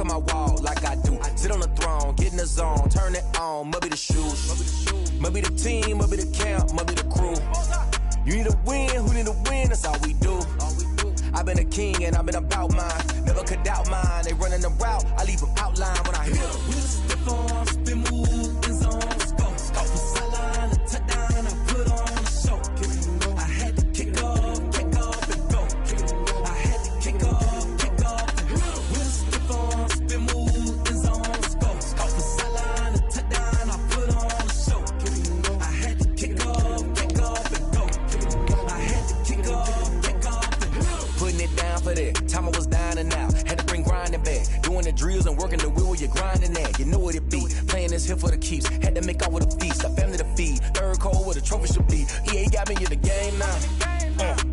on my wall like I do. Sit on the throne, get in the zone, turn it on. Maybe the shoes, maybe the team, maybe the camp, maybe the crew. You need a win, who need a win? That's all we do. I've been a king and I've been about mine. Never could doubt mine. They running the route, I leave them outline when I hit them. We step on, spin move, in zone, scope. Off the sideline, a touchdown, I put on a show. I had to kick off and go. I had to kick off and go. We step on, spin move, in zone, scope. Off the sideline, a touchdown, I put on a show. I had to kick off and go. I had to kick off and go. Putting it down for that. Time I was down and out. Had to bring grinding back. Doing the drills and working the wheel where you're grinding at. You know what it be. Playing this here for the keeps. Had to make out with a feast. A family to feed. Third cold where the trophy should be. EA got me in the game now.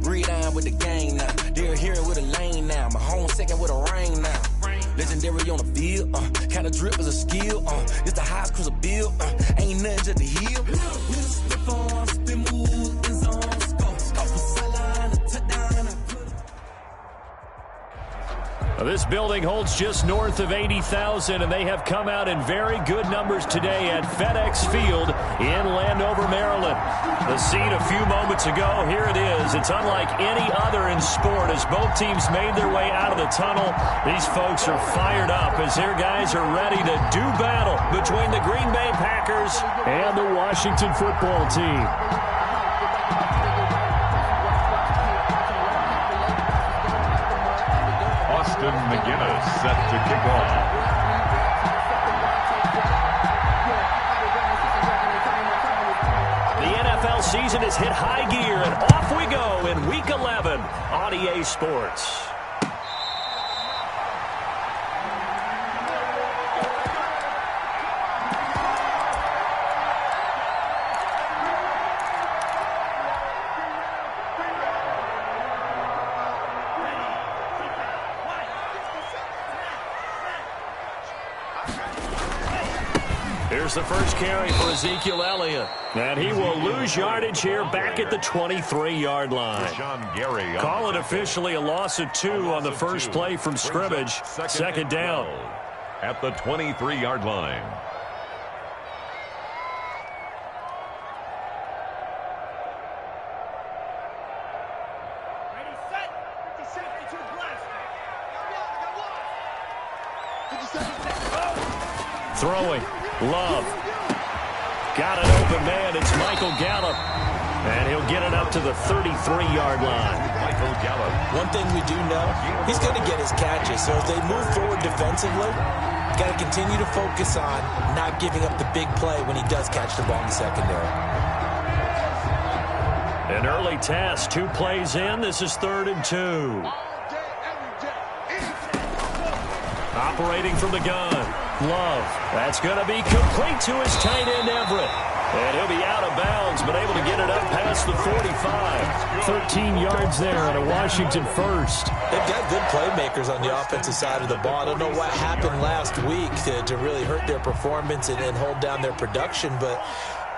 Read on with the game now. They're hearing with a lane now. My home second with a rain now. Legendary on the field. Kind of drip is a skill. It's the highest cruiser bill. Ain't nothing just to heal. We'll step on, spin move, in zone, scope. Off the sideline, a touchdown, I put it. This building holds just north of 80,000, and they have come out in very good numbers today at FedEx Field in Landover, Maryland. The scene a few moments ago, here it is. It's unlike any other in sport as both teams made their way out of the tunnel. These folks are fired up as their guys are ready to do battle between the Green Bay Packers and the Washington football team. McGinnis set to kick off. The NFL season has hit high gear, and off we go in Week 11 on EA Sports. Here's the first carry for Ncl2, and he will lose yardage here back at the 23-yard line. Call it officially a loss of 2 on the first play from scrimmage. Second down at the 23-yard line. Throwing. Love. Got an open man. It's Michael Gallup. And he'll get it up to the 33-yard line. Michael Gallup. One thing we do know, he's going to get his catches. So as they move forward defensively, got to continue to focus on not giving up the big play when he does catch the ball in the secondary. An early test. 2 plays in. This is 3rd and 2. Operating from the gun. Love. That's going to be complete to his tight end, Everett. And he'll be out of bounds, but able to get it up past the 45. 13 yards there and a Washington first. They've got good playmakers on the offensive side of the ball. I don't know what happened last week to really hurt their performance and hold down their production, but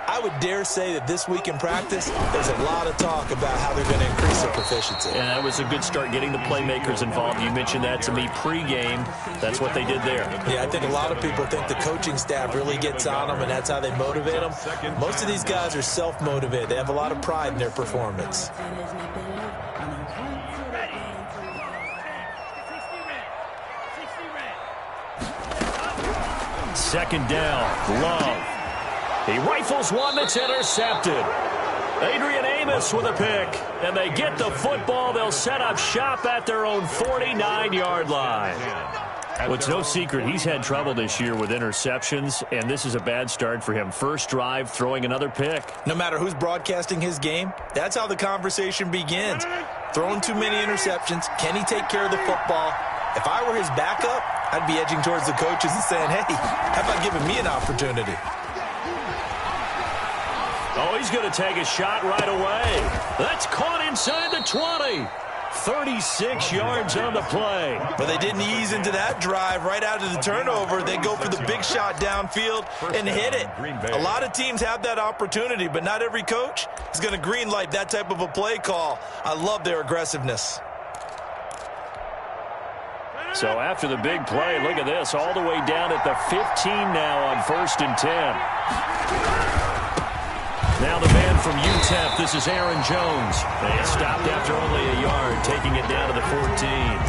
I would dare say that this week in practice, there's a lot of talk about how they're going to increase their proficiency. And that was a good start getting the playmakers involved. You mentioned that to me pregame. That's what they did there. Yeah, I think a lot of people think the coaching staff really gets on them, and that's how they motivate them. Most of these guys are self-motivated. They have a lot of pride in their performance. Second down, Love. He rifles one that's intercepted. Adrian Amos with a pick. And they get the football. They'll set up shop at their own 49-yard line. Well, it's no secret he's had trouble this year with interceptions, and this is a bad start for him. First drive, throwing another pick. No matter who's broadcasting his game, that's how the conversation begins. Throwing too many interceptions. Can he take care of the football? If I were his backup, I'd be edging towards the coaches and saying, hey, how about giving me an opportunity? Oh, he's going to take a shot right away. That's caught inside the 20. 36 yards on the play. But they didn't ease into that drive right out of the turnover. They go for the big shot downfield and hit it. A lot of teams have that opportunity, but not every coach is going to green light that type of a play call. I love their aggressiveness. So after the big play, look at this, all the way down at the 15 now on 1st and 10. Now the man from UTEP, this is Aaron Jones. They stopped after only a yard, taking it down to the 14.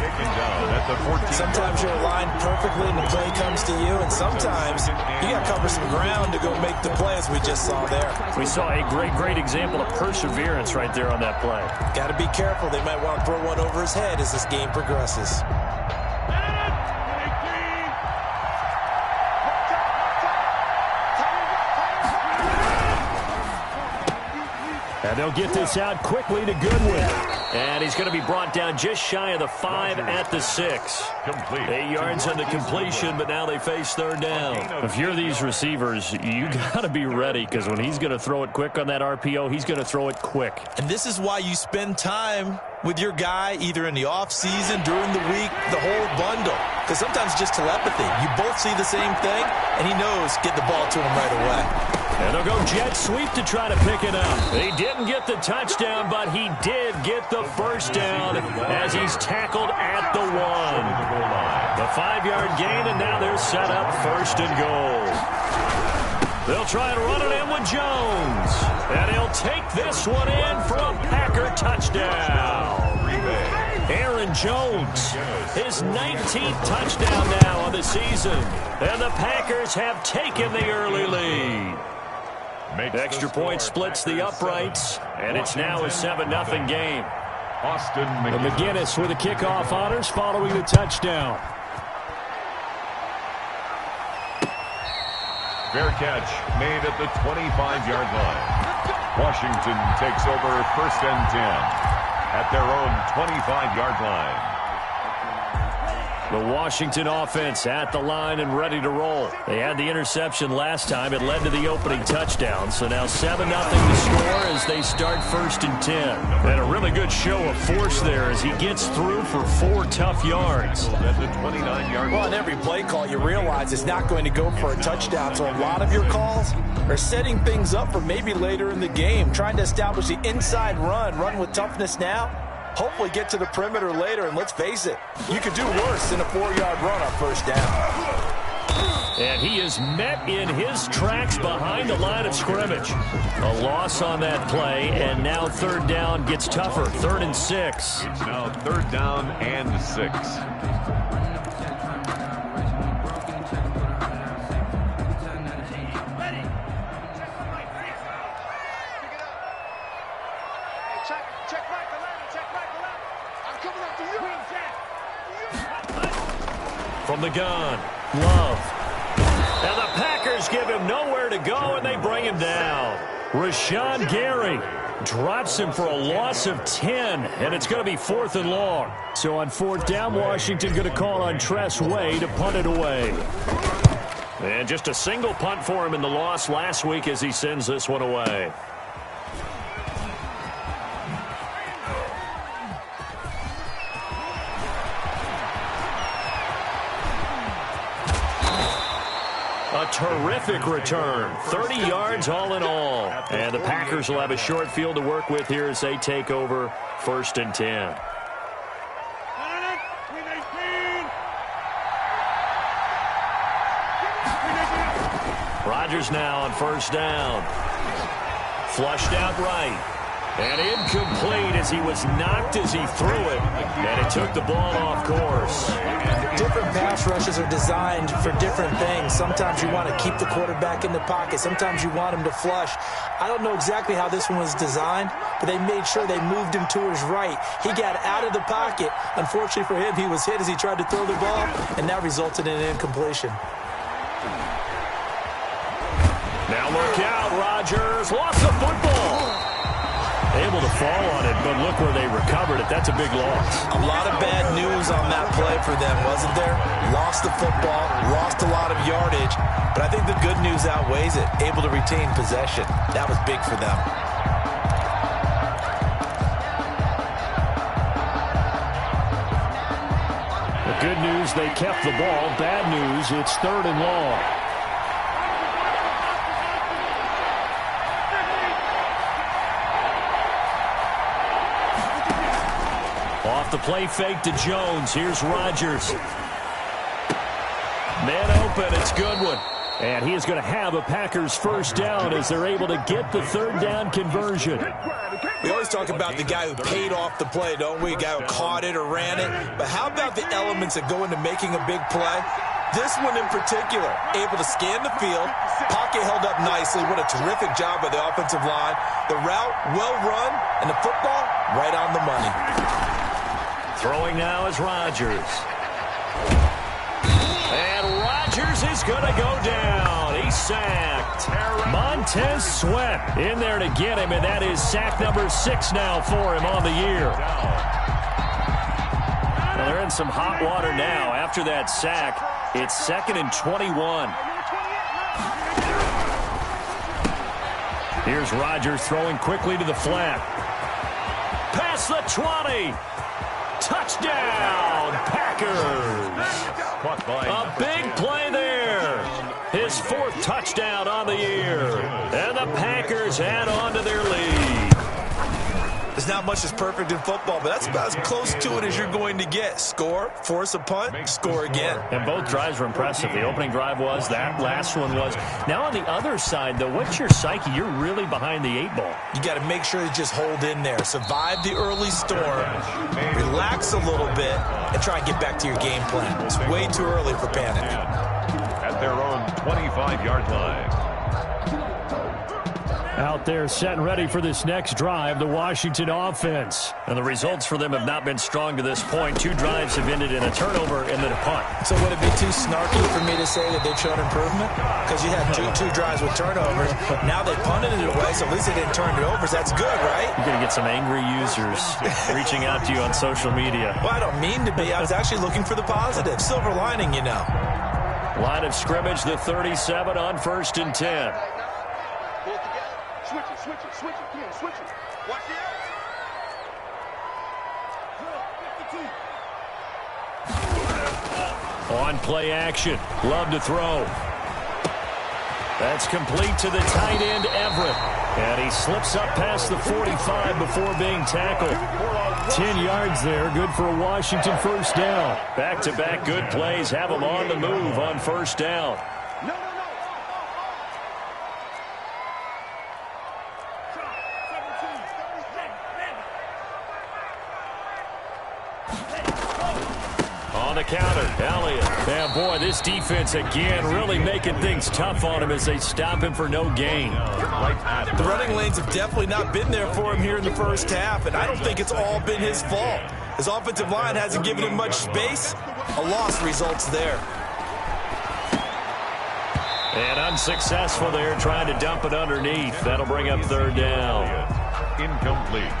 Taken down at the 14. Sometimes you're aligned perfectly and the play comes to you, and sometimes you got to cover some ground to go make the play, as we just saw there. We saw a great example of perseverance right there on that play. Got to be careful. They might want to throw one over his head as this game progresses. And they'll get this out quickly to Goodwin. And he's going to be brought down just shy of the 5 at the 6. Complete. 8 yards on the completion, but now they face 3rd down. If you're these receivers, you got to be ready, because when he's going to throw it quick on that RPO, he's going to throw it quick. And this is why you spend time with your guy either in the offseason, during the week, the whole bundle. Because sometimes just telepathy. You both see the same thing, and he knows get the ball to him right away. And they'll go jet sweep to try to pick it up. He didn't get the touchdown, but he did get the 1st down as he's tackled at the 1. The 5-yard gain, and now they're set up 1st and goal. They'll try and run it in with Jones. And he'll take this one in for a Packer touchdown. Aaron Jones, his 19th touchdown now on the season. And the Packers have taken the early lead. Extra point splits the uprights, and it's now a 7-0 game. Austin McGinnis with the kickoff honors following the touchdown. Fair catch made at the 25-yard line. Washington takes over 1st and 10 at their own 25-yard line. The Washington offense at the line and ready to roll. They had the interception last time. It led to the opening touchdown. So now 7-0 to score as they start 1st and 10. And a really good show of force there as he gets through for 4 tough yards. At the 29-yard line. Well, in every play call, you realize it's not going to go for a touchdown. So a lot of your calls are setting things up for maybe later in the game, trying to establish the inside run with toughness now. Hopefully get to the perimeter later, and let's face it, you could do worse than a 4-yard run on 1st down. And he is met in his tracks behind the line of scrimmage. A loss on that play, and now 3rd down gets tougher. 3rd and 6. It's now 3rd down and 6. From the gun, Love. And the Packers give him nowhere to go, and they bring him down. Rashawn Gary drops him for a loss of 10, and it's going to be 4th and long. So on 4th down, Washington going to call on Tress Way to punt it away. And just a single punt for him in the loss last week as he sends this one away. A terrific return. 30 yards all in all. And the Packers will have a short field to work with here as they take over 1st and 10. Rodgers now on 1st down. Flushed out right. And incomplete as he was knocked as he threw it. And it took the ball off course. Different pass rushes are designed for different things. Sometimes you want to keep the quarterback in the pocket. Sometimes you want him to flush. I don't know exactly how this one was designed, but they made sure they moved him to his right. He got out of the pocket. Unfortunately for him, he was hit as he tried to throw the ball, and that resulted in an incompletion. Now look out, Rodgers. Lost the football. Able to fall on it, but look where they recovered it. That's a big loss. A lot of bad news on that play for them, wasn't there? Lost the football, lost a lot of yardage, but I think the good news outweighs it. Able to retain possession. That was big for them. The good news, they kept the ball. Bad news, it's 3rd and long. Off the play fake to Jones. Here's Rodgers. Man open. It's Goodwin. And he is going to have a Packers first down as they're able to get the third down conversion. We always talk about the guy who paid off the play, don't we? A guy who caught it or ran it. But how about the elements that go into making a big play? This one in particular, able to scan the field, pocket held up nicely. What a terrific job by the offensive line. The route, well run, and the football, right on the money. Throwing now is Rodgers. And Rodgers is going to go down. He's sacked. Montez Sweat in there to get him, and that is sack number 6 now for him on the year. Well, they're in some hot water now. After that sack, it's 2nd and 21. Here's Rodgers throwing quickly to the flat. Past the 20. Touchdown, Packers. A big play there. His 4th touchdown on the year. And the Packers add on to their lead. There's not much that's perfect in football, but that's about as close to it as you're going to get. Score, force a punt, score again. And both drives were impressive. The opening drive was, that last one was. Now on the other side, though, what's your psyche? You're really behind the 8 ball. You got to make sure you just hold in there. Survive the early storm, relax a little bit, and try and get back to your game plan. It's way too early for panic. At their own 25-yard line. Out there set and ready for this next drive, the Washington offense. And the results for them have not been strong to this point. 2 drives have ended in a turnover and then a punt. So would it be too snarky for me to say that they've shown improvement? Because you had two drives with turnovers. Now they punted it away, so at least they didn't turn it over. So that's good, right? You're going to get some angry users reaching out to you on social media. Well, I don't mean to be. I was actually looking for the positive. Silver lining, you know. Line of scrimmage, the 37 on 1st and 10. Switch it, come on, switch it. Watch it out. On play action, Love to throw. That's complete to the tight end, Everett. And he slips up past the 45 before being tackled. 10 yards there, good for a Washington first down. Back-to-back good plays have him on the move on first down. The counter, Elliott. And boy, this defense again really making things tough on him as they stop him for no gain. The running lanes have definitely not been there for him here in the first half, and I don't think it's all been his fault. His offensive line hasn't given him much space. A loss results there. And unsuccessful there, trying to dump it underneath. That'll bring up 3rd down. Incomplete.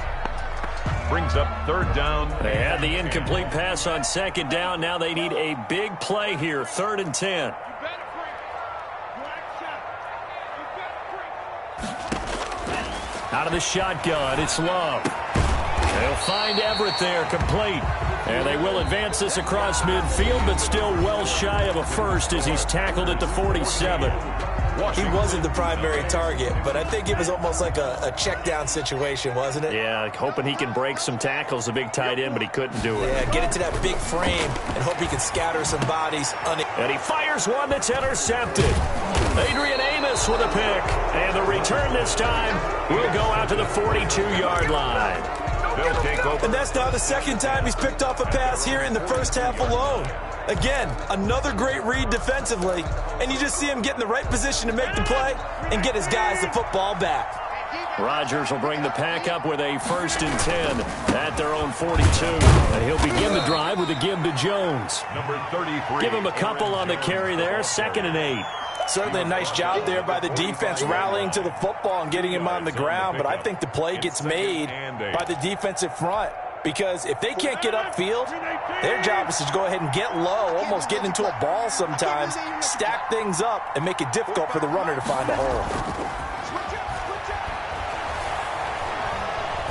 Brings up 3rd down. They had the incomplete pass on 2nd down. Now they need a big play here, 3rd and 10. Out of the shotgun, it's Love. They'll find Everett there, complete. And they will advance this across midfield, but still well shy of a first as he's tackled at the 47. He wasn't the primary target, but I think it was almost like a check down situation, wasn't it? Yeah, hoping he can break some tackles, a big tight end, but he couldn't do it. Yeah, get into that big frame and hope he can scatter some bodies. And he fires one that's intercepted. Adrian Amos with a pick. And the return this time will go out to the 42-yard line. They'll take over. And that's now the 2nd time he's picked off a pass here in the first half alone. Again, another great read defensively, and you just see him get in the right position to make the play and get his guys the football back. Rodgers will bring the pack up with a 1st and 10 at their own 42. And he'll begin the drive with a give to Jones. Number 33. Give him a couple on the carry there, 2nd and 8. Certainly a nice job there by the defense rallying to the football and getting him on the ground, but I think the play gets made by the defensive front. Because if they can't get upfield, their job is to go ahead and get low, almost get into a ball sometimes, stack things up, and make it difficult for the runner to find a hole.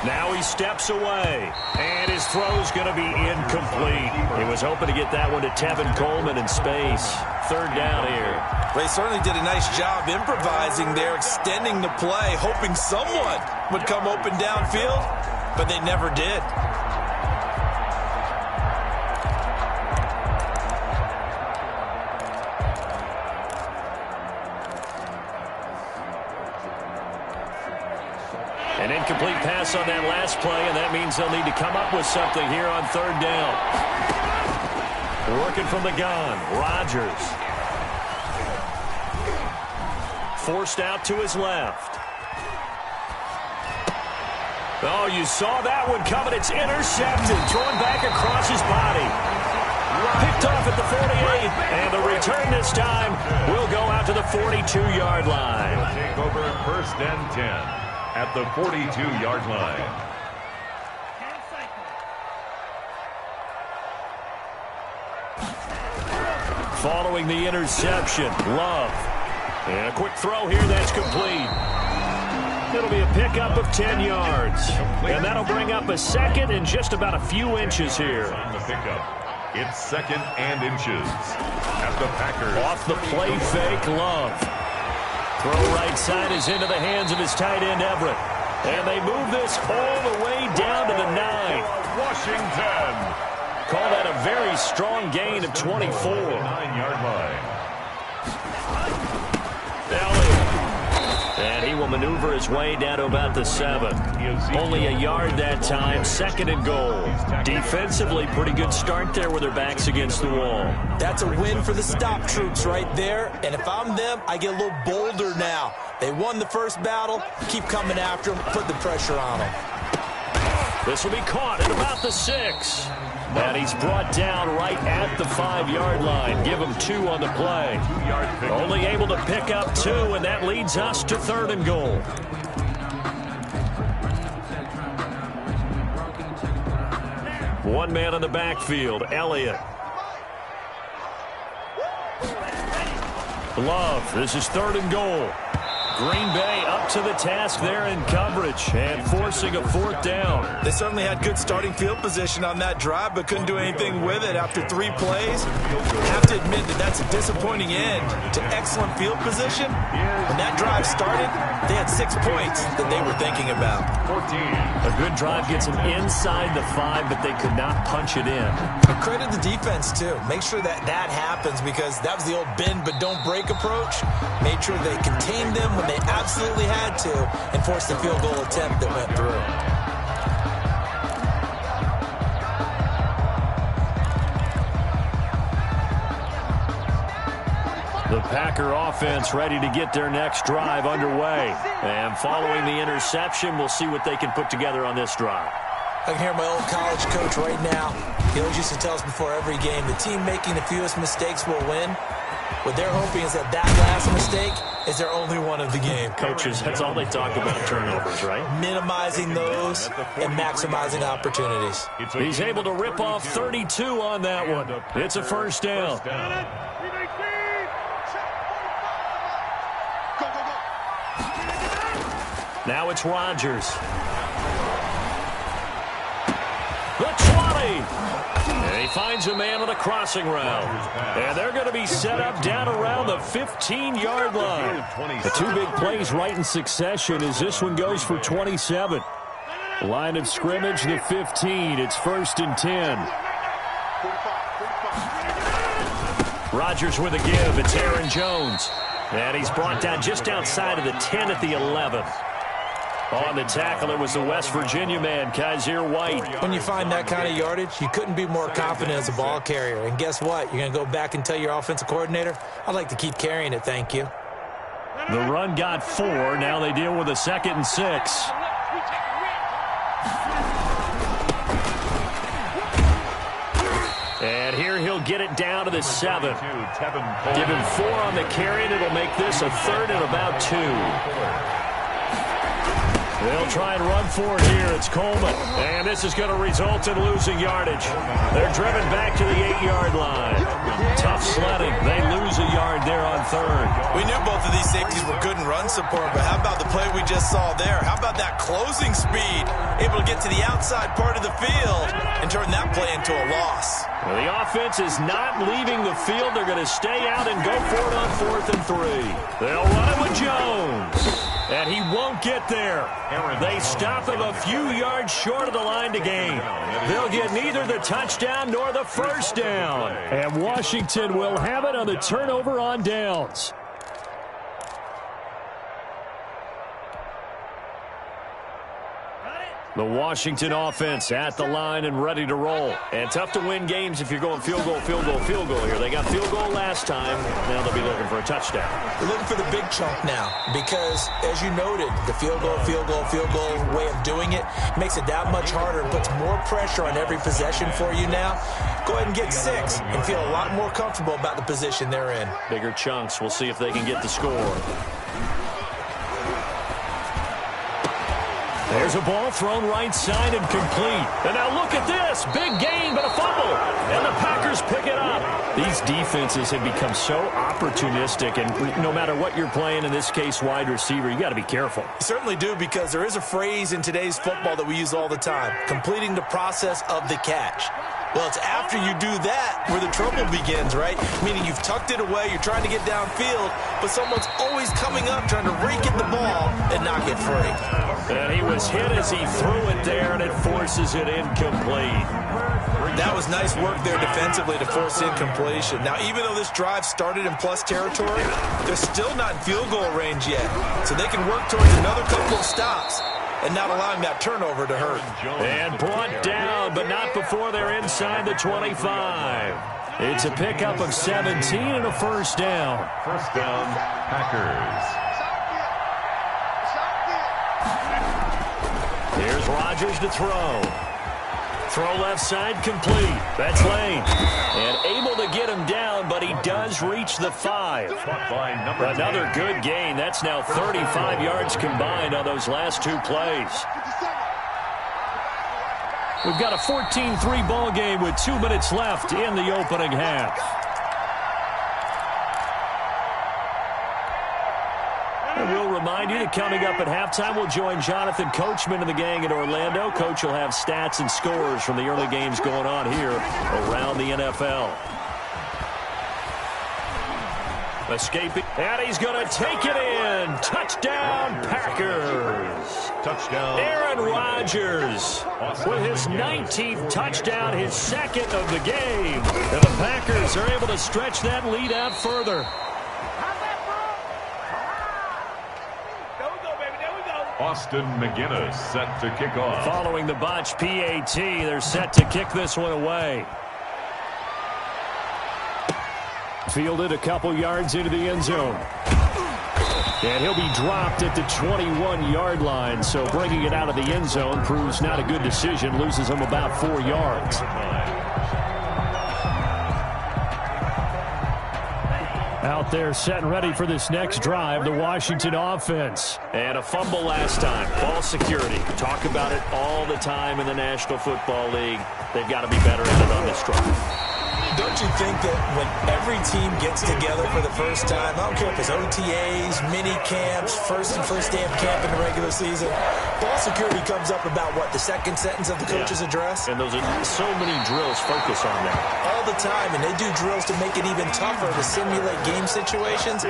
Now he steps away, and his throw's going to be incomplete. He was hoping to get that one to Tevin Coleman in space. 3rd down here. They certainly did a nice job improvising there, extending the play, hoping someone would come open downfield, but they never did. An incomplete pass on that last play, and that means they'll need to come up with something here on third down. Working from the gun, Rodgers. Forced out to his left. Oh, you saw that one coming. It's intercepted. Thrown back across his body. Picked off at the 48. And the return this time will go out to the 42-yard line. Take over first and 10 at the 42-yard line. Following the interception, Love. And a quick throw here that's complete. It'll be a pickup of 10 yards. And that'll bring up a second and just about a few inches here. On the pickup, it's second and inches at the Packers. Off the play fake, Love. Throw right side is into the hands of his tight end, Everett. And they move this all the way down to the 9. Washington. Call that a very strong gain of 24. 9-yard line. And he will maneuver his way down to about the 7. Only a yard that time, second and goal. Defensively, pretty good start there with their backs against the wall. That's a win for the stop troops right there. And if I'm them, I get a little bolder now. They won the first battle. Keep coming after them. Put the pressure on them. This will be caught at about the 6. And he's brought down right at the 5-yard line. Give him 2 on the play. Only able to pick up 2, and that leads us to third and goal. One man in the backfield, Elliott. Love, this is third and goal. Green Bay up to the task there in coverage and forcing a fourth down. They certainly had good starting field position on that drive, but couldn't do anything with it after 3 plays. Have to admit that that's a disappointing end to excellent field position. When that drive started, they had 6 points that they were thinking about. 14. A good drive gets them inside the 5, but they could not punch it in. And credit the defense, too. Make sure that that happens, because that was the old bend but don't break approach. Made sure they contained them when they absolutely had to and forced the field goal attempt that went through. The Packer offense ready to get their next drive underway. And following the interception, we'll see what they can put together on this drive. I can hear my old college coach right now. He always used to tell us before every game, the team making the fewest mistakes will win. What they're hoping is that last mistake is their only one of the game. Coaches, that's all they talk about, turnovers, right? Minimizing those and maximizing opportunities. He's able to rip off 32 on that one. It's a first down. Now it's Rodgers. The 20. And he finds a man on the crossing route. And they're going to be set up down around the 15-yard line. The 2 big plays right in succession as this one goes for 27. Line of scrimmage, the 15. It's first and 10. Rodgers with a give. It's Aaron Jones. And he's brought down just outside of the 10 at the 11. On the tackle, it was the West Virginia man, Kaiser White. When you find that kind of yardage, you couldn't be more confident as a ball carrier. And guess what? You're going to go back and tell your offensive coordinator, I'd like to keep carrying it, thank you. The run got 4. Now they deal with a 2nd and 6. And here he'll get it down to the 7. Give him 4 on the carry, and it'll make this a 3rd and about 2. They'll try and run for it here. It's Coleman. And this is going to result in losing yardage. They're driven back to the 8-yard line. Tough sledding. They lose a yard there on 3rd. We knew both of these safeties were good in run support, but how about the play we just saw there? How about that closing speed? Able to get to the outside part of the field and turn that play into a loss. Well, the offense is not leaving the field. They're going to stay out and go for it on 4th and 3. They'll run it with Jones. And he won't get there. They stop him a few yards short of the line to gain. They'll get neither the touchdown nor the first down. And Washington will have it on the turnover on downs. The Washington offense at the line and ready to roll. And tough to win games if you're going field goal here. They got field goal last time. Now they'll be looking for a touchdown. They're looking for the big chunk now because, as you noted, the field goal way of doing it makes it that much harder and puts more pressure on every possession for you now. Go ahead and get 6 and feel a lot more comfortable about the position they're in. Bigger chunks. We'll see if they can get the score. There's a ball thrown right side and complete. And now look at this. Big gain, but a fumble. And the Packers pick it up. These defenses have become so opportunistic, and no matter what you're playing, in this case wide receiver, you got to be careful. You certainly do, because there is a phrase in today's football that we use all the time, completing the process of the catch. Well, it's after you do that where the trouble begins, right? Meaning you've tucked it away, you're trying to get downfield, but someone's always coming up trying to rake at the ball and knock it free. And he was hit as he threw it there, and it forces it incomplete. That was nice work there defensively to force incompletion. Now, even though this drive started in plus territory, they're still not in field goal range yet. So they can work towards another couple of stops and not allowing that turnover to hurt. And brought down, but not before they're inside the 25. It's a pickup of 17 and a first down. First down, Packers. Here's Rodgers to throw. Throw left side complete. That's Lane. And able to get him down, but he does reach the 5. Another good gain. That's now 35 yards combined on those last 2 plays. We've got a 14-3 ball game with 2 minutes left in the opening half. And we'll remind you that coming up at halftime, we'll join Jonathan Coachman and the gang in Orlando. Coach will have stats and scores from the early games going on here around the NFL. Escaping, and he's going to take it in. Touchdown, Packers. Touchdown. Aaron Rodgers with his 19th touchdown, his second of the game. And the Packers are able to stretch that lead out further. Austin McGinnis set to kick off. Following the botch PAT, they're set to kick this one away. Fielded a couple yards into the end zone. And he'll be dropped at the 21-yard line, so bringing it out of the end zone proves not a good decision. Loses him about 4 yards. Out there set and ready for this next drive, the Washington offense. And a fumble last time. Ball security. Talk about it all the time in the National Football League. They've got to be better at it on this drive. Don't you think that when every team gets together for the first time, I don't care if it's OTAs, mini camps, first day of camp in the regular season, ball security comes up about what, the second sentence of the coach's address? And those are so many drills focus on that. All the time, and they do drills to make it even tougher to simulate game situations.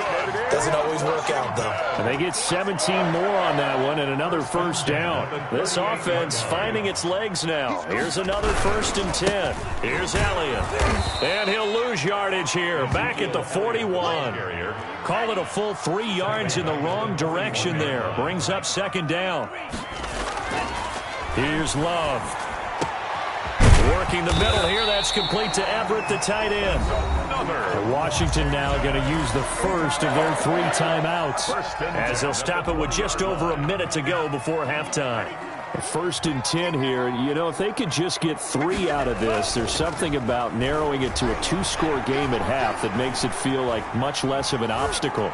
Doesn't always work out, though. And they get 17 more on that one and another first down. This offense finding its legs now. Here's another 1st and 10. Here's Elliott. And he'll lose yardage here, back at the 41. Call it a full 3 yards in the wrong direction there. Brings up 2nd down. Here's Love. Working the middle here. That's complete to Everett, the tight end. Washington now going to use the first of their 3 timeouts, as they'll stop it with just over a minute to go before halftime. 1st and 10 here. You know, if they could just get 3 out of this, there's something about narrowing it to a 2-score game at half that makes it feel like much less of an obstacle.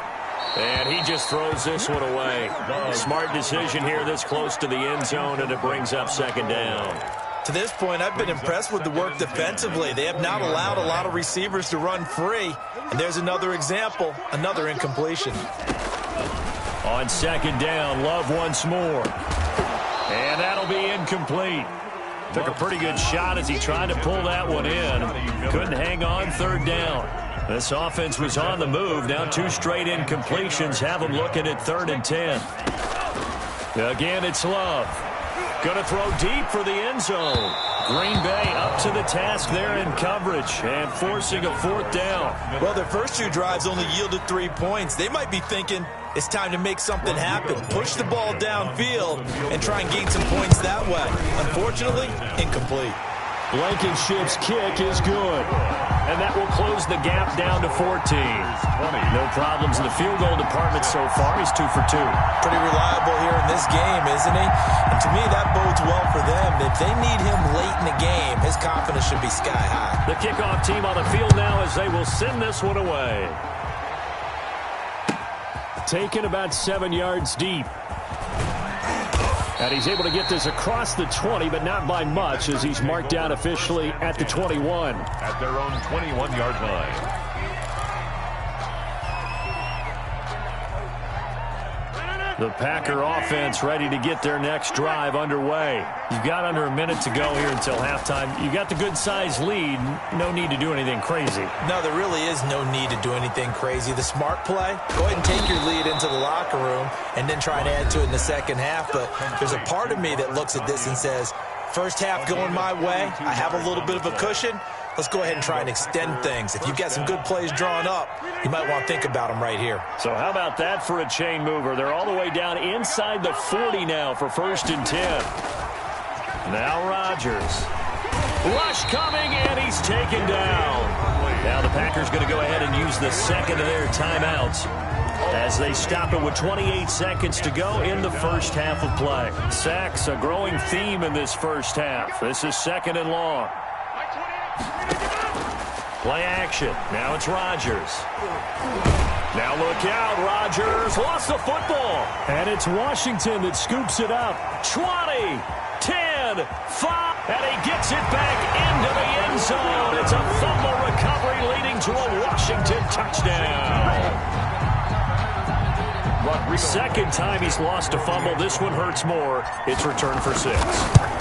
And he just throws this one away. Smart decision here this close to the end zone, and it brings up 2nd down. To this point, I've been impressed with the work defensively. They have not allowed a lot of receivers to run free. And there's another example, another incompletion. On 2nd down, Love once more. And that'll be incomplete. Took a pretty good shot as he tried to pull that one in. Couldn't hang on 3rd down. This offense was on the move. Now 2 straight incompletions have them looking at 3rd and 10. Again, it's Love. Going to throw deep for the end zone. Green Bay up to the task there in coverage and forcing a fourth down. Well, their first 2 drives only yielded 3 points. They might be thinking it's time to make something happen. Push the ball downfield and try and gain some points that way. Unfortunately, incomplete. Blankenship's kick is good. And that will close the gap down to 14. No problems in the field goal department so far. He's 2 for 2. Pretty reliable here in this game, isn't he? And to me, that bodes well for them. If they need him late in the game, his confidence should be sky high. The kickoff team on the field now as they will send this one away. Taken about 7 yards deep. And he's able to get this across the 20, but not by much as he's marked down officially at the 21. At their own 21-yard line. The Packer offense ready to get their next drive underway. You've got under a minute to go here until halftime. You got the good-sized lead. No need to do anything crazy. No, there really is no need to do anything crazy. The smart play, go ahead and take your lead into the locker room and then try and add to it in the second half. But there's a part of me that looks at this and says, first half going my way, I have a little bit of a cushion. Let's go ahead and try and extend things. If you've got some good plays drawn up, you might want to think about them right here. So how about that for a chain mover? They're all the way down inside the 40 now for 1st and 10. Now Rodgers. Rush coming, and he's taken down. Now the Packers going to go ahead and use the second of their timeouts as they stop it with 28 seconds to go in the first half of play. Sacks, a growing theme in this first half. This is 2nd and long. Play action. Now it's Rodgers. Now look out. Rodgers lost the football. And it's Washington that scoops it up. 20, 10, 5. And he gets it back into the end zone. It's a fumble recovery leading to a Washington touchdown. Second time he's lost a fumble. This one hurts more. It's returned for 6.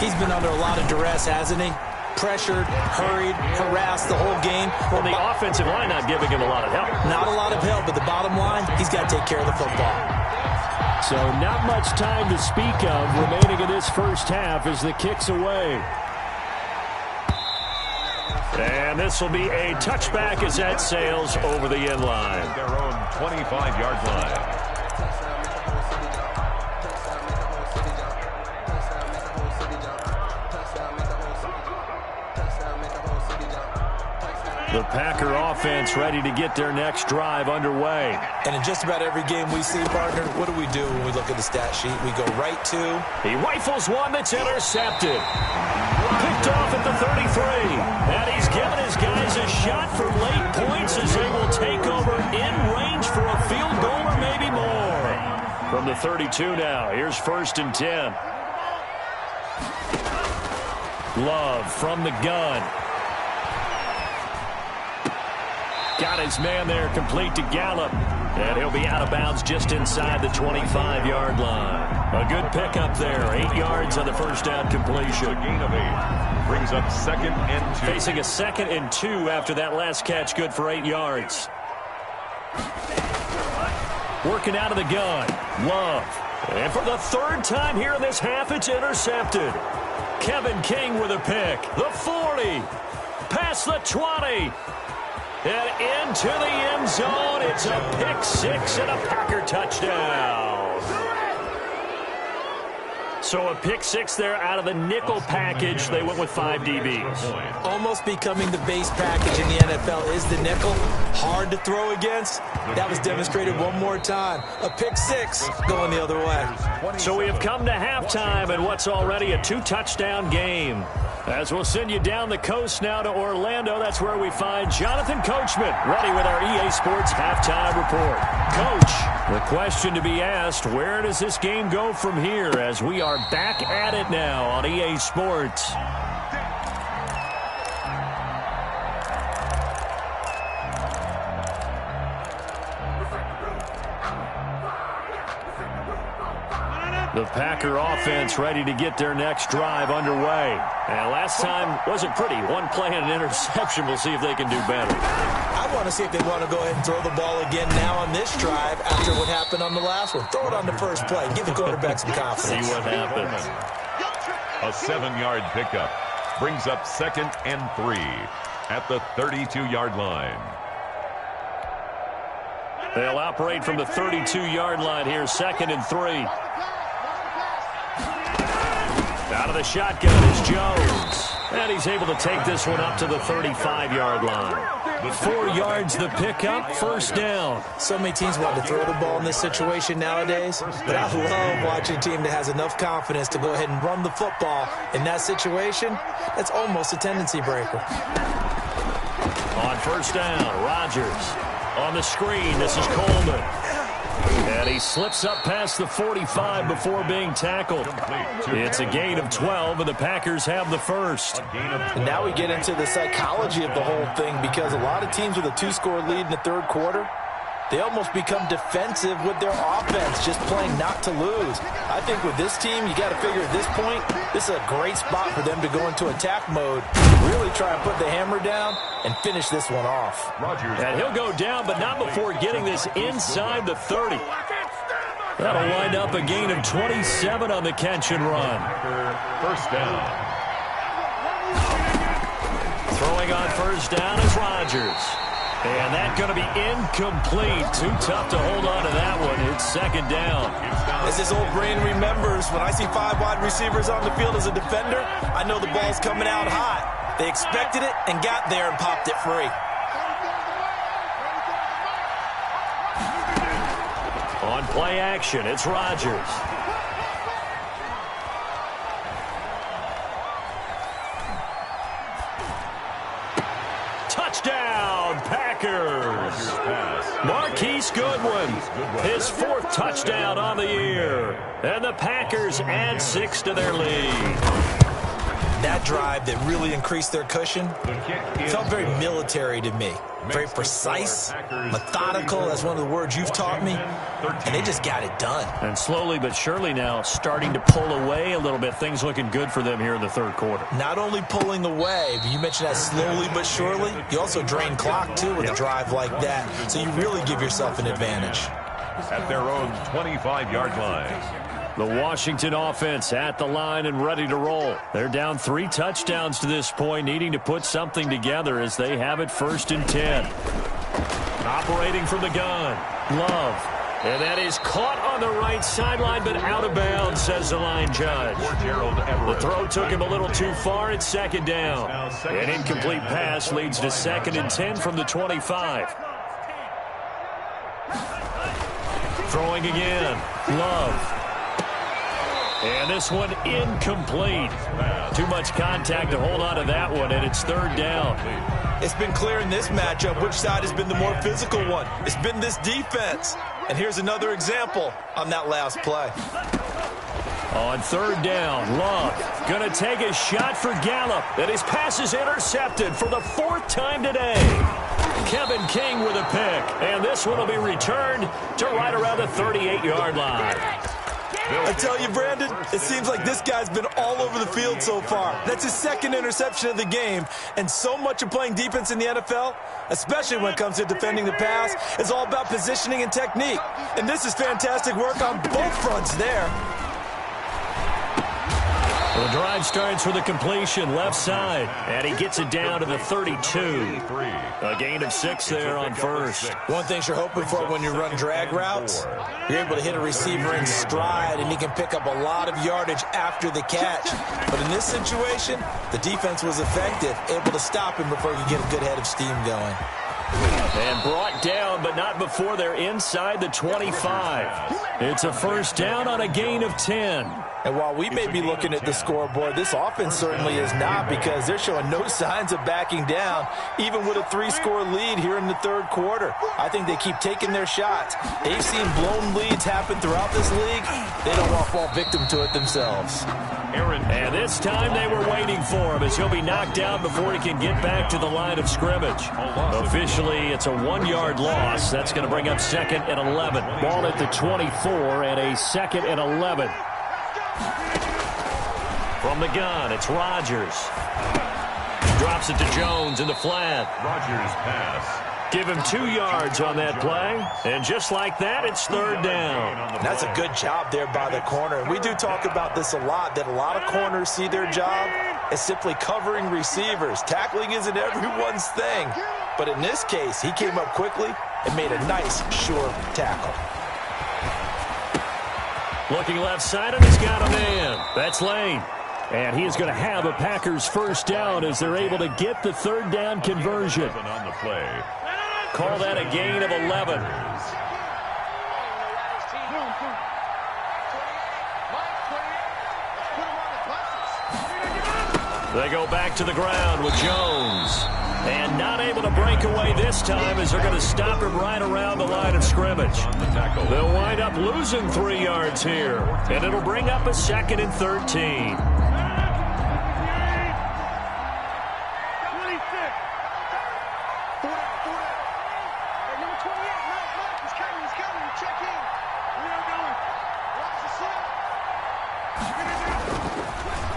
He's been under a lot of duress, hasn't he? Pressured, hurried, harassed the whole game. Well, the offensive line not giving him a lot of help. Not a lot of help, but the bottom line, he's got to take care of the football. So not much time to speak of remaining in this first half as the kick's away. And this will be a touchback as that sails over the end line. Their own 25-yard line. The Packer offense ready to get their next drive underway. And in just about every game we see, partner, what do we do when we look at the stat sheet? We go right to... He rifles one that's intercepted. Picked off at the 33. And he's given his guys a shot for late points as they will take over in range for a field goal or maybe more. From the 32 now, here's 1st and 10. Love from the gun. Got his man there, complete to Gallup. And he'll be out of bounds just inside the 25-yard line. A good pickup there. 8 yards on the first down completion. A gain of 8. Brings up 2nd and 2. Facing a 2nd and 2 after that last catch, good for 8 yards. Working out of the gun. Love. And for the 3rd time here in this half, it's intercepted. Kevin King with a pick. The 40. Past the 20. And into the end zone. It's a pick 6 and a Packer touchdown. So a pick 6 there out of the nickel package. They went with 5 DBs. Almost becoming the base package in the NFL is the nickel. Hard to throw against. That was demonstrated one more time. A pick 6 going the other way. So we have come to halftime and what's already a 2-touchdown game. As we'll send you down the coast now to Orlando, that's where we find Jonathan Coachman, ready with our EA Sports halftime report. Coach, the question to be asked, where does this game go from here as we are back at it now on EA Sports? The Packer offense ready to get their next drive underway. And last time wasn't pretty. One play and an interception. We'll see if they can do better. I want to see if they want to go ahead and throw the ball again now on this drive after what happened on the last one. Throw it on the first play. Give the quarterback some confidence. See what happens. A 7-yard pickup brings up 2nd and 3 at the 32-yard line. They'll operate from the 32-yard line here, 2nd and 3. Out of the shotgun is Jones. And he's able to take this one up to the 35-yard line. 4 yards the pickup, 1st down. So many teams want to throw the ball in this situation nowadays, but I love watching a team that has enough confidence to go ahead and run the football. In that situation, that's almost a tendency breaker. On 1st down, Rodgers. On the screen, this is Coleman. And he slips up past the 45 before being tackled. It's a gain of 12, and the Packers have the first. And now we get into the psychology of the whole thing, because a lot of teams with a 2-score lead in the 3rd quarter, they almost become defensive with their offense, just playing not to lose. I think with this team, you got to figure at this point, this is a great spot for them to go into attack mode, really try and put the hammer down and finish this one off. And he'll go down, but not before getting this inside the 30. That'll wind up a gain of 27 on the catch and run. 1st down. Throwing on 1st down is Rodgers. And that's going to be incomplete. Too tough to hold on to that one. It's 2nd down. As this old brain remembers, when I see 5 wide receivers on the field as a defender, I know the ball's coming out hot. They expected it and got there and popped it free. On play action, it's Rodgers. Touchdown, Packers. Marquise Goodwin, his 4th touchdown on the year. And the Packers add 6 to their lead. That drive that really increased their cushion felt very military to me. Very precise, methodical, that's one of the words you've taught me, and they just got it done. And slowly but surely now starting to pull away a little bit. Things looking good for them here in the 3rd quarter. Not only pulling away, but you mentioned that slowly but surely, you also drain clock too with a drive like that, so you really give yourself an advantage. At their own 25-yard line. The Washington offense at the line and ready to roll. They're down 3 touchdowns to this point, needing to put something together as they have it 1st and 10. Operating from the gun, Love. And that is caught on the right sideline, but out of bounds, says the line judge. The throw took him a little too far. It's 2nd down. An incomplete pass leads to 2nd and 10 from the 25. Throwing again, Love. And this one incomplete. Too much contact to hold on to that one, and it's 3rd down. It's been clear in this matchup which side has been the more physical one. It's been this defense. And here's another example on that last play. On 3rd down, Love going to take a shot for Gallup. And his pass is intercepted for the 4th time today. Kevin King with a pick. And this one will be returned to right around the 38-yard line. I tell you, Brandon, it seems like this guy's been all over the field so far. That's his 2nd interception of the game. And so much of playing defense in the NFL, especially when it comes to defending the pass, is all about positioning and technique. And this is fantastic work on both fronts there. The drive starts with a completion left side, and he gets it down to the 32. A gain of 6 there on 1st. One thing you're hoping for when you run drag routes, you're able to hit a receiver in stride, and he can pick up a lot of yardage after the catch. But in this situation, the defense was effective, able to stop him before he could get a good head of steam going. And brought down, but not before they're inside the 25. It's a 1st down on a gain of 10. And while we may be looking at the scoreboard, this offense certainly is not, because they're showing no signs of backing down, even with a 3-score lead here in the 3rd quarter. I think they keep taking their shots. They've seen blown leads happen throughout this league. They don't want to fall victim to it themselves. And this time they were waiting for him, as he'll be knocked down before he can get back to the line of scrimmage. Officially, it's a 1-yard loss. That's going to bring up 2nd and 11. Ball at the 24 and a 2nd and 11. From the gun, it's Rodgers. Drops it to Jones in the flat. Rodgers pass Give him 2 yards on that play. And just like that, it's third down. That's a good job there by the corner. And we do talk about this a lot, that a lot of corners see their job as simply covering receivers. Tackling isn't everyone's thing. But in this case, he came up quickly and made a nice, sure tackle. Looking left side, and he's got a man. That's Lane. And he is going to have a Packers first down as they're able to get the third down conversion. On the play. Call that a gain of 11. They go back to the ground with Jones. And not able to break away this time as they're going to stop him right around the line of scrimmage. They'll wind up losing 3 yards here. And it'll bring up a 2nd and 13.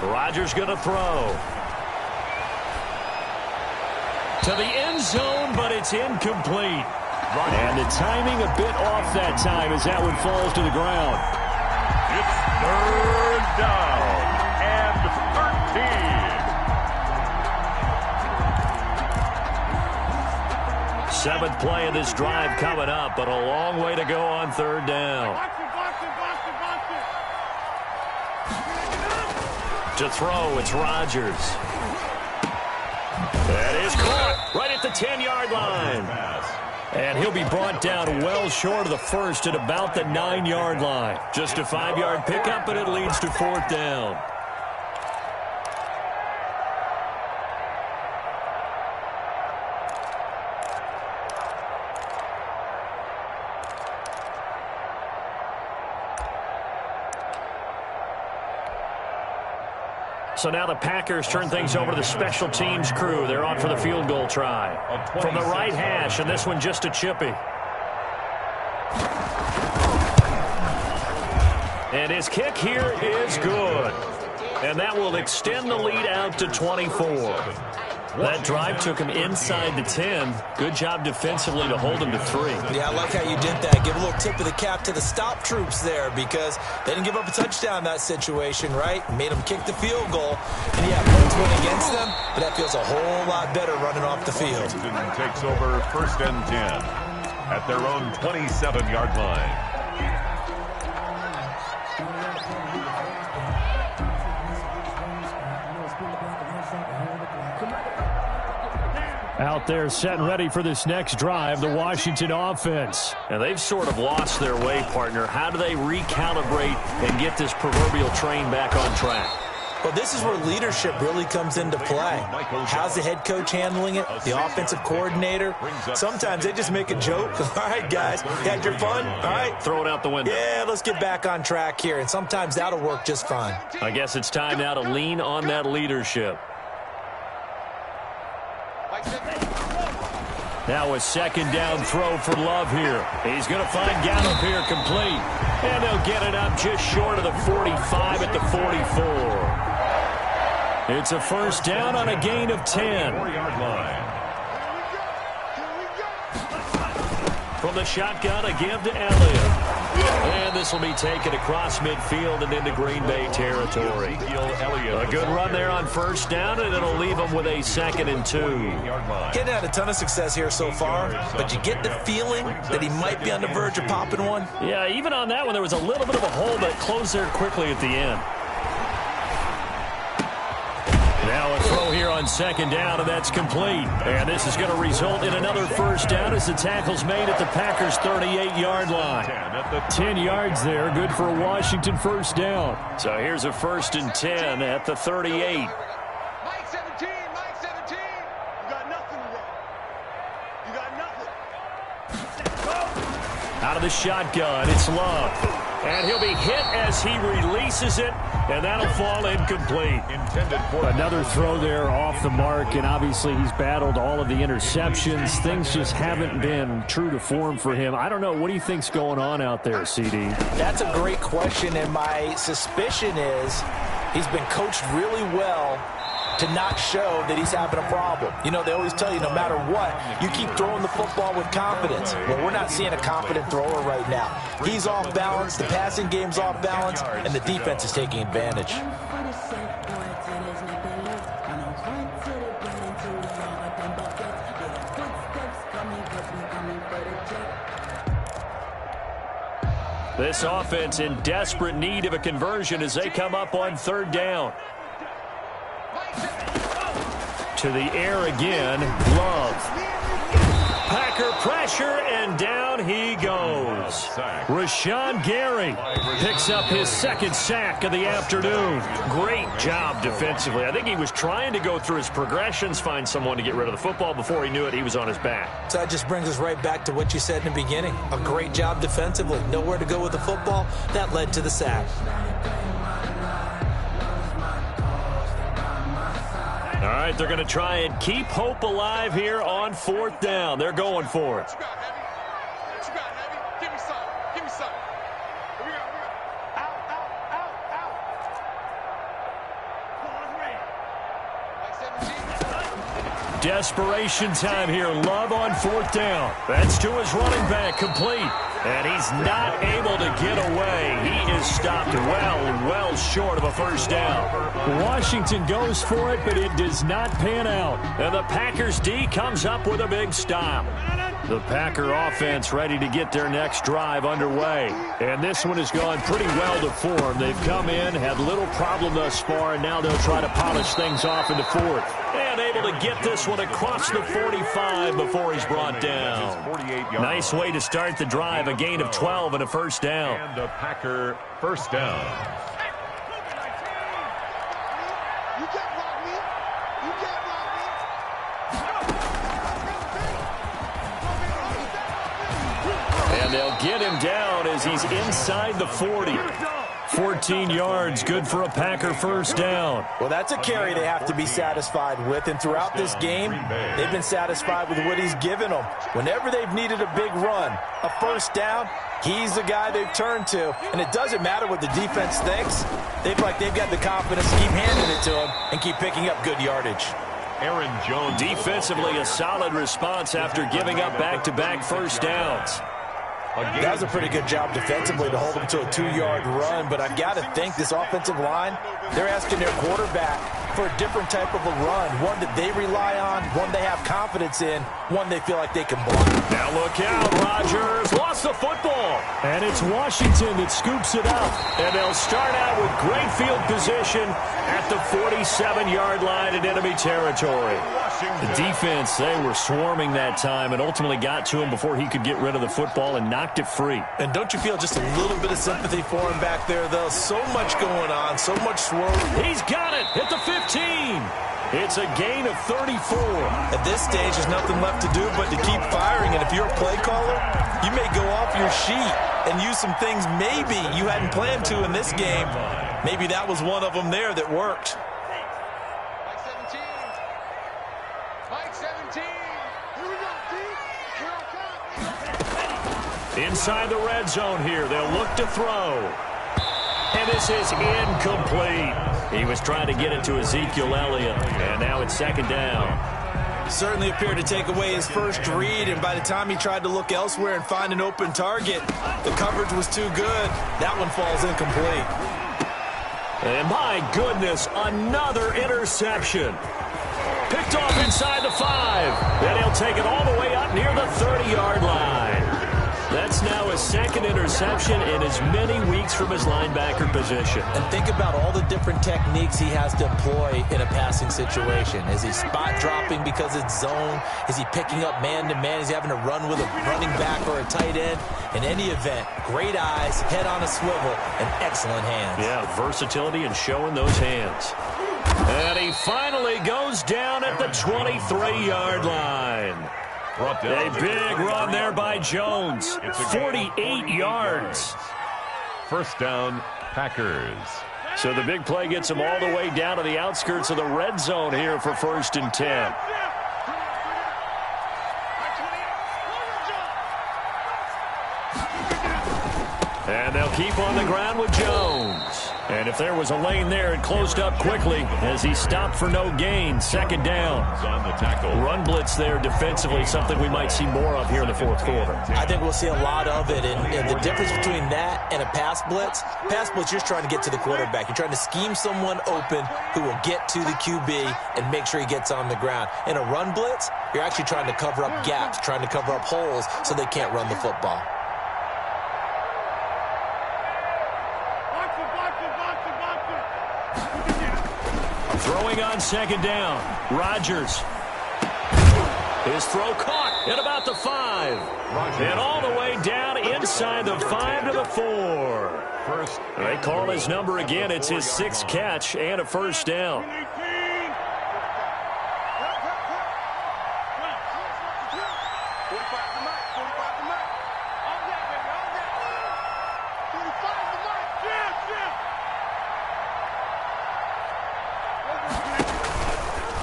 Rodgers going to throw. To the end zone, but it's incomplete. And the timing a bit off that time as that one falls to the ground. It's third down and 13. 7th play of this drive coming up, but a long way to go on third down. To throw, it's Rodgers. That is caught right at the 10-yard line. And he'll be brought down well short of the first at about the 9-yard line. Just a 5-yard pickup, and it leads to 4th down. So now the Packers turn things over to the special teams crew. They're on for the field goal try. From the right hash, and this one just a chippy. And his kick here is good. And that will extend the lead out to 24. That drive took him inside the 10. Good job defensively to hold him to 3. Yeah, I like how you did that. Give a little tip of the cap to the stop troops there because they didn't give up a touchdown in that situation, right? Made them kick the field goal. And yeah, points went against them, but that feels a whole lot better running off the field. Washington takes over 1st and 10 at their own 27-yard line. Out there set and ready for this next drive, the Washington offense. And they've sort of lost their way, partner. How do they recalibrate and get this proverbial train back on track? Well, this is where leadership really comes into play. How's the head coach handling it? The offensive coordinator? Sometimes they just make a joke. All right, guys, had your fun? All right. Throw it out the window. Yeah, let's get back on track here. And sometimes that'll work just fine. I guess it's time now to lean on that leadership. Now a 2nd down throw for Love here. He's going to find Gallup here complete. And they'll get it up just short of the 45 at the 44. It's a first down on a gain of 10. 4-yard line. From the shotgun, a give to Elliott. And this will be taken across midfield and into Green Bay territory. A good run there on first down, and it'll leave them with a 2nd and 2. Getting had a ton of success here so far, but you get the feeling that he might be on the verge of popping one. Yeah, even on that one, there was a little bit of a hole, but it closed there quickly at the end. Now a throw here on 2nd down, and that's complete. And this is going to result in another first down as the tackle's made at the Packers' 38-yard line. 10 yards there, good for a Washington first down. So here's a 1st and 10 at the 38. Mike 17, Mike 17. You got nothing to run. You got nothing. Out of the shotgun, it's Love. And he'll be hit as he releases it, and that'll fall incomplete. Another throw there off the mark, and obviously he's battled all of the interceptions. Things just haven't been true to form for him. I don't know. What do you think's going on out there, CD? That's a great question, and my suspicion is he's been coached really well to not show that he's having a problem. You know, they always tell you no matter what, you keep throwing the football with confidence. Well, we're not seeing a confident thrower right now. He's off balance, the passing game's off balance, and the defense is taking advantage. This offense in desperate need of a conversion as they come up on 3rd down. To the air again, Love. Packer pressure, and down he goes. Rashawn Gary picks up his 2nd sack of the afternoon. Great job defensively. I think he was trying to go through his progressions, find someone to get rid of the football. Before he knew it, he was on his back. So that just brings us right back to what you said in the beginning. A great job defensively. Nowhere to go with the football. That led to the sack. All right, they're going to try and keep hope alive here on 4th down. They're going for it. What you got, Heavy? Give me some. Give me some. Here we go. Out. Like 17. Desperation time here. Love on 4th down. That's to his running back, complete. And he's not able to get away. He is stopped well short of a 1st down. Washington goes for it, but it does not pan out. And the Packers D comes up with a big stop. The Packer offense ready to get their next drive underway. And this one has gone pretty well to form. They've come in, had little problem thus far, and now they'll try to polish things off in the 4th. And able to get this one across the 45 before he's brought down. Nice way to start the drive. A gain of 12 and a 1st down. And a Packer 1st down. You can't block me. You can't block me. And they'll get him down as he's inside the 40. 14 yards, good for a Packer 1st down. Well, that's a carry they have to be satisfied with, and throughout this game, they've been satisfied with what he's given them. Whenever they've needed a big run, a 1st down, he's the guy they've turned to, and it doesn't matter what the defense thinks. They feel like they've got the confidence to keep handing it to him and keep picking up good yardage. Aaron Jones. Defensively, a solid response after giving up back-to-back 1st downs. That was a pretty good job defensively to hold them to a 2-yard run, but I've got to think this offensive line, they're asking their quarterback for a different type of a run, one that they rely on, one they have confidence in, one they feel like they can block. Now look out, Rodgers lost the football. And it's Washington that scoops it up. And they'll start out with great field position at the 47-yard line in enemy territory. The defense, they were swarming that time and ultimately got to him before he could get rid of the football and knocked it free. And don't you feel just a little bit of sympathy for him back there, though? So much going on, so much swirl. He's got it at the 15. It's a gain of 34. At this stage, there's nothing left to do but to keep firing. And if you're a play caller, you may go off your sheet and use some things maybe you hadn't planned to in this game. Maybe that was one of them there that worked. Inside the red zone here. They'll look to throw. And this is incomplete. He was trying to get it to Ezekiel Elliott. And now it's 2nd down. Certainly appeared to take away his first read, and by the time he tried to look elsewhere and find an open target, the coverage was too good. That one falls incomplete. And my goodness, another interception. Picked off inside the 5. Then he'll take it all the way up near the 30-yard line. That's now his 2nd interception in as many weeks from his linebacker position. And think about all the different techniques he has to employ in a passing situation. Is he spot dropping because it's zone? Is he picking up man-to-man? Is he having to run with a running back or a tight end? In any event, great eyes, head on a swivel, and excellent hands. Yeah, versatility and showing those hands. And he finally goes down at the 23-yard line. A big run there by Jones. 48 yards. 1st down, Packers. So the big play gets him all the way down to the outskirts of the red zone here for 1st and 10. And they'll keep on the ground with Jones. And if there was a lane there, it closed up quickly as he stopped for no gain. Second down. On the tackle. Run blitz there defensively, something we might see more of here in the fourth quarter. I think we'll see a lot of it. And the difference between that and a pass blitz, you're just trying to get to the quarterback. You're trying to scheme someone open who will get to the QB and make sure he gets on the ground. In a run blitz, you're actually trying to cover up gaps, trying to cover up holes so they can't run the football. Throwing on second down. Rodgers. His throw caught at about the 5. And all the way down inside the 5 to the 4. They call his number again. It's his 6th catch and a first down.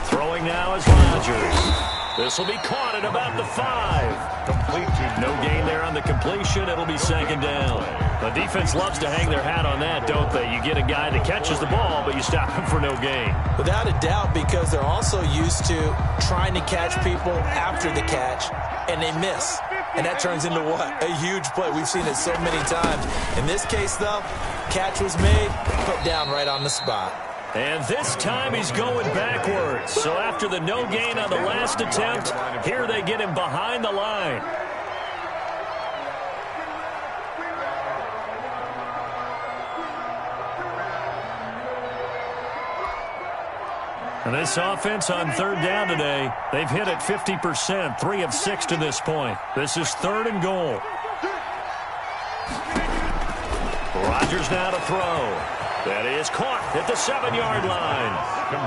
Throwing now is Rodgers. This will be caught at about the 5. Complete to no gain there on the completion. It'll be second down. The defense loves to hang their hat on that, don't they? You get a guy that catches the ball, but you stop him for no gain. Without a doubt, because they're also used to trying to catch people after the catch, and they miss. And that turns into what? A huge play. We've seen it so many times. In this case, though, catch was made, put down right on the spot. And this time he's going backwards. So after the no gain on the last attempt, here they get him behind the line. And this offense on third down today, they've hit it 50%, 3 of 6 to this point. This is 3rd and goal. Rodgers now to throw. That is caught at the 7-yard line.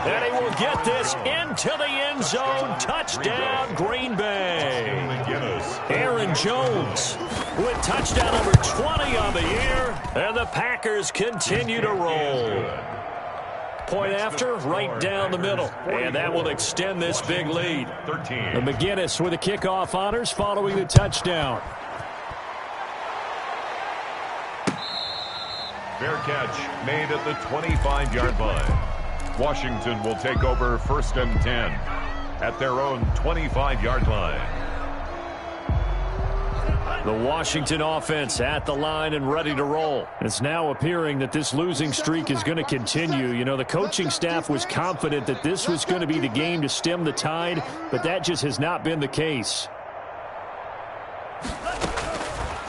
And he will get this into the end zone. Touchdown, Green Bay. Aaron Jones with touchdown number 20 on the year. And the Packers continue to roll. Point after, right down the middle. And that will extend this big lead. And McGinnis with the kickoff honors following the touchdown. Fair catch made at the 25-yard line. Washington will take over 1st and 10 at their own 25-yard line. The Washington offense at the line and ready to roll. It's now appearing that this losing streak is going to continue. You know, the coaching staff was confident that this was going to be the game to stem the tide, but that just has not been the case.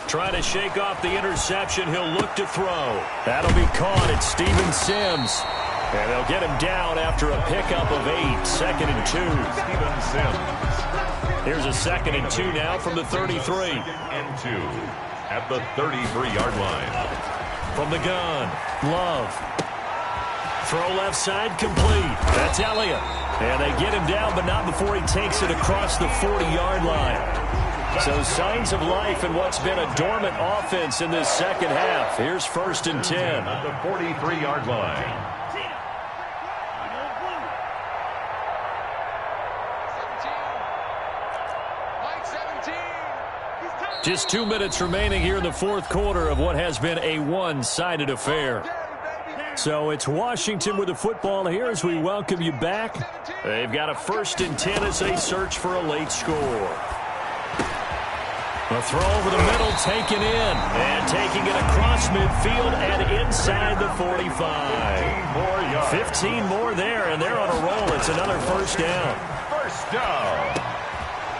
Trying to shake off the interception. He'll look to throw. That'll be caught at Steven Sims. And they'll get him down after a pickup of 8. 2nd and 2. Steven Sims. Here's a 2nd and 2 now from the 33. And 2 at the 33-yard line. From the gun, Love. Throw left side complete. That's Elliott. And they get him down, but not before he takes it across the 40-yard line. So signs of life in what's been a dormant offense in this second half. Here's 1st and 10. At the 43-yard line. Just 2 minutes remaining here in the fourth quarter of what has been a one-sided affair. So it's Washington with the football here as we welcome you back. They've got a 1st and 10 as they search for a late score. A throw over the middle, taken in, and taking it across midfield and inside the 45. 15 more there, and they're on a roll. It's another first down. First down.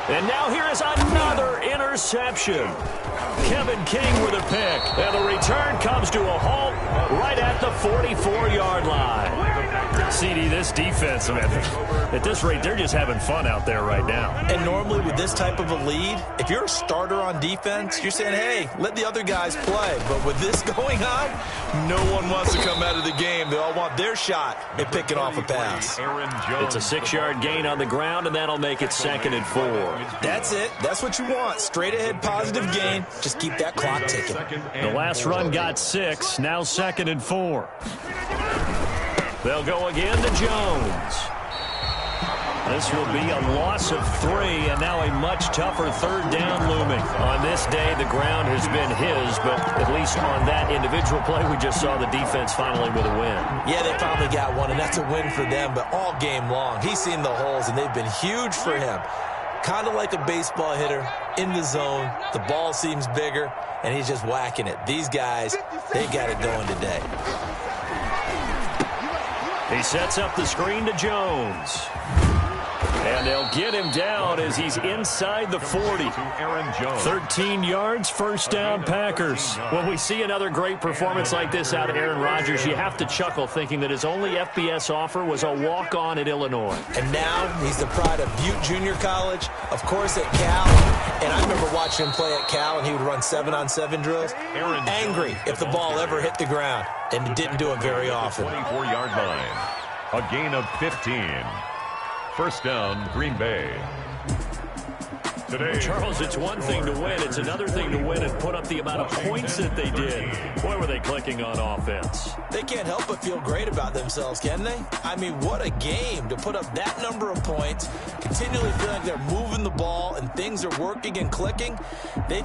And now here is another interception. Kevin King with a pick, and the return comes to a halt right at the 44-yard line. CD, this defense, man, at this rate, they're just having fun out there right now. And normally with this type of a lead, if you're a starter on defense, you're saying, hey, let the other guys play. But with this going on, no one wants to come out of the game. They all want their shot at picking off a pass. It's a 6-yard gain on the ground, and that'll make it 2nd and 4. That's it. That's what you want. Straight ahead positive gain. Just keep that clock ticking. The last run got 6. Now 2nd and 4. They'll go again to Jones. This will be a loss of 3, and now a much tougher third down looming. On this day, the ground has been his, but at least on that individual play, we just saw the defense finally with a win. Yeah, they finally got one, and that's a win for them, but all game long, he's seen the holes, and they've been huge for him. Kind of like a baseball hitter in the zone. The ball seems bigger, and he's just whacking it. These guys, they got it going today. He sets up the screen to Jones. And they'll get him down as he's inside the 40. 13 yards, first down, Packers. When we see another great performance like this out of Aaron Rodgers, you have to chuckle thinking that his only FBS offer was a walk-on at Illinois. And now he's the pride of Butte Junior College, of course at Cal. And I remember watching him play at Cal, and he would run 7-on-7 drills. Angry if the ball ever hit the ground, and it didn't do it very often. 24-yard line. A gain of 15. First down, Green Bay. Today, Charles, it's one thing to win. It's another thing to win and put up the amount of points that they did. Boy, were they clicking on offense. They can't help but feel great about themselves, can they? I mean, what a game to put up that number of points, continually feeling like they're moving the ball and things are working and clicking. They